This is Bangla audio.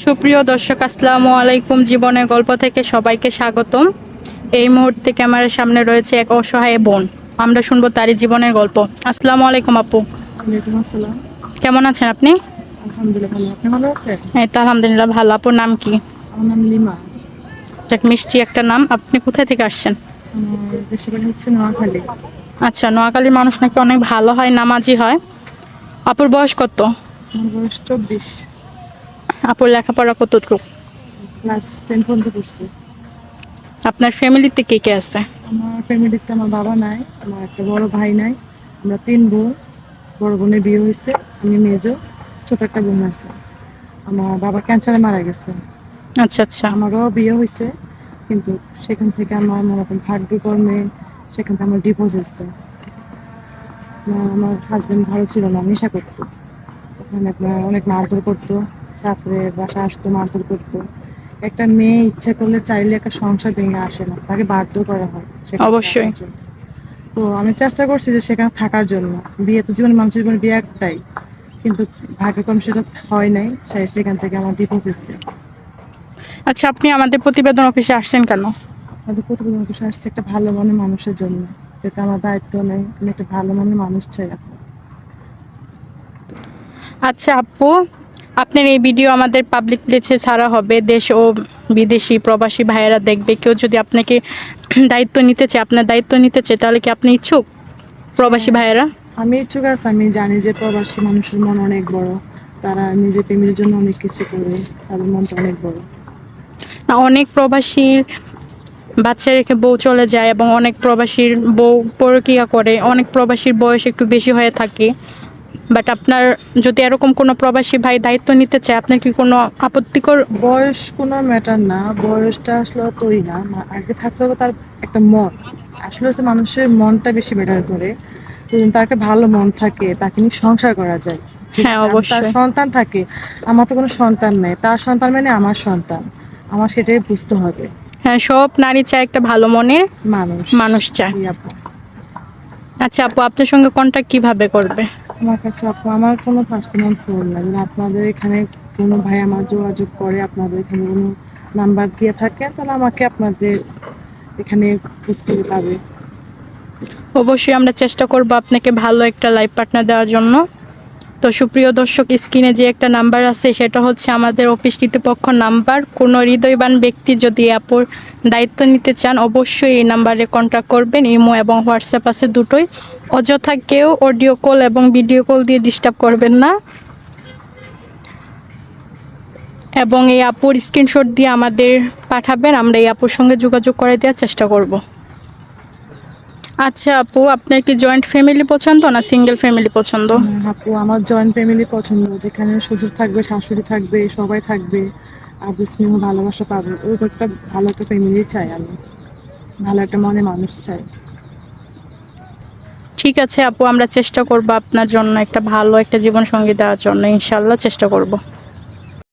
সুপ্রিয় দর্শক, আসসালামু আলাইকুম। জীবনের গল্প থেকে সবাইকে স্বাগতম। এই মুহূর্তে ক্যামেরার সামনে রয়েছে এক অসহায় বোন। আমরা শুনবো তারই জীবনের গল্প। আসসালামু আলাইকুম আপু। ওয়ালাইকুম আসসালাম। কেমন আছেন আপনি? আলহামদুলিল্লাহ ভালো। আপনি ভালো আছেন? এই তো আলহামদুলিল্লাহ ভালো। আপুর নাম কি? আমার নাম লিমা। যাক, মিষ্টি একটা নাম। আপনি কোথায় থেকে আসছেন? আমার দেশের বাড়ি হচ্ছে নোয়াখালী। আচ্ছা, নোয়াখালীর মানুষ নাকি অনেক ভালো হয়, নামাজি হয়। আপুর বয়স কত? আমার বয়স 24। আপুর লেখাপড়া কতটুকু? ক্লাস 10 পর্যন্ত পড়ছি। আপনার ফ্যামিলিতে কে কে আছে? আমার ফ্যামিলিতে আমার বাবা নাই, আমার একটা বড় ভাই নাই। আমরা 3 বোন। বড় বোনের বিয়ে হয়েছে, আমি মেজো, ছোট একটা বোন আছে। আমার বাবা ক্যান্সারে মারা গেছে। আচ্ছা আচ্ছা। আমারও বিয়ে হয়েছে, কিন্তু সেখান থেকে আমার মনে করেন ভাগ্যকর্মে সেখান থেকে আমার ডিভোর্স হয়েছে। আমার হাজবেন্ড ভালো ছিল না, নেশা করতো। ওখানে আপনার অনেক মারধর করতো, রাত্রে বাসা আসতো, মারধর করতো। একটা মেয়ে ইচ্ছা করলে চাইলে একটা সংসার ভেঙে আসে না, তাকে বাধ্য করা হয় সেখানে অবশ্যই। আসার জন্য। তো আমি চেষ্টা করছি যে সেখানে থাকার জন্য। বিয়ে তো জীবনে, মানুষের জীবনে বিয়ে একটাই, কিন্তু ভাগ্যক্রমে সেটা হয় নাই। সেখান থেকে আমার ডিভোর্স হচ্ছে। আচ্ছা, আপনি আমাদের প্রতিবেদন অফিসে আসছেন কেন? আমাদের প্রতিবেদন অফিসে আসছে একটা ভালো মনের মানুষের জন্য, যেটা আমার দায়িত্ব নেই। আমি একটা ভালো মনের মানুষ চাই এখন। আচ্ছা আপু, আপনার এই ভিডিও আমাদের পাবলিক প্লেসে ছাড়া হবে। দেশ ও বিদেশি প্রবাসী ভাইয়েরা দেখবে। কেউ যদি আপনাকে দায়িত্ব নিতে চায়, আপনার দায়িত্ব নিতে চায়, তাহলে কি আপনি ইচ্ছুক? প্রবাসী হ্যাঁ, ভাইয়েরা আমি ইচ্ছুক আছি। আমি জানি যে প্রবাসী মানুষের মন অনেক বড়, তারা নিজের ফ্যামিলির জন্য অনেক কিছু করে, তাদের মনটা অনেক বড়। অনেক প্রবাসীর বাচ্চা রেখে বউ চলে যায় এবং অনেক প্রবাসীর বউ পরকীয়া করে। অনেক প্রবাসীর বয়স একটু বেশি হয়ে থাকে। বাট আপনার যদি এরকম কোনো প্রবাসী ভাই দায়িত্ব নিতে চায়, আপনার কি কোনো আপত্তিকর? বয়স কোনো ম্যাটার না, বয়সটা আসলে তৈরি না। আগে থাকতে হবে তার একটা মন। আসলে হচ্ছে মানুষের মনটা বেশি ম্যাটার করে। তো যদি তার একটা ভালো মন থাকে, তাকে নিয়ে সংসার করা যায়। ঠিক হ্যাঁ, আছে, আর তার অবশ্যই। সন্তান থাকে। আমার তো কোনো সন্তান নেই, তার সন্তান মানে আমার সন্তান। আমার সেটাই বুঝতে হবে। হ্যাঁ, সব নারী চায় একটা ভালো মনের মানুষ। মানুষ চায়। জি আপু। আচ্ছা আপু, আপনার সঙ্গে কন্ট্যাক্ট কিভাবে করবে? আমার কাছে আপু আমার কোনো পার্সোনাল ফোন নাই। যদি আপনাদের এখানে কোনো ভাই আমার যোগাযোগ করে, আপনাদের এখানে কোনো নাম্বার দিয়ে থাকে, তাহলে আমাকে আপনাদের এখানে খোঁজ করে পাবে। অবশ্যই আমরা চেষ্টা করব আপনাকে ভালো একটা লাইফ পার্টনার দেওয়ার জন্য। তো সুপ্রিয় দর্শক, স্ক্রিনে যে একটা নাম্বার আছে, সেটা হচ্ছে আমাদের অফিস কর্তৃপক্ষ নাম্বার। কোনো হৃদয়বান ব্যক্তি যদি আপুর দায়িত্ব নিতে চান, অবশ্যই এই নাম্বারে কন্ট্যাক্ট করবেন। ইমো এবং হোয়াটসঅ্যাপ আছে দুটোই। অযথা কেউ অডিও কল এবং ভিডিও কল দিয়ে ডিস্টার্ব করবেন না। এবং এই আপুর স্ক্রিনশট দিয়ে আমাদের পাঠাবেন, আমরা এই আপুর সঙ্গে যোগাযোগ করে দেওয়ার চেষ্টা করব। আচ্ছা আপু, আপনার কি জয়েন্ট ফ্যামিলি পছন্দ না সিঙ্গেল ফ্যামিলি পছন্দ? আপু আমার জয়েন্ট ফ্যামিলি পছন্দ, যেখানে শ্বশুর থাকবে, শাশুড়ি থাকবে, সবাই থাকবে। আর স্নেহ ভালোবাসা পাবে, ওই একটা ভালো একটা ফ্যামিলি চাই আমি। ভালো একটা মনে মানুষ চাই। ঠিক আছে আপু, আমরা চেষ্টা করব আপনার জন্য একটা ভালো একটা জীবন সঙ্গী দেওয়ার জন্য। ইনশাল্লাহ চেষ্টা করব।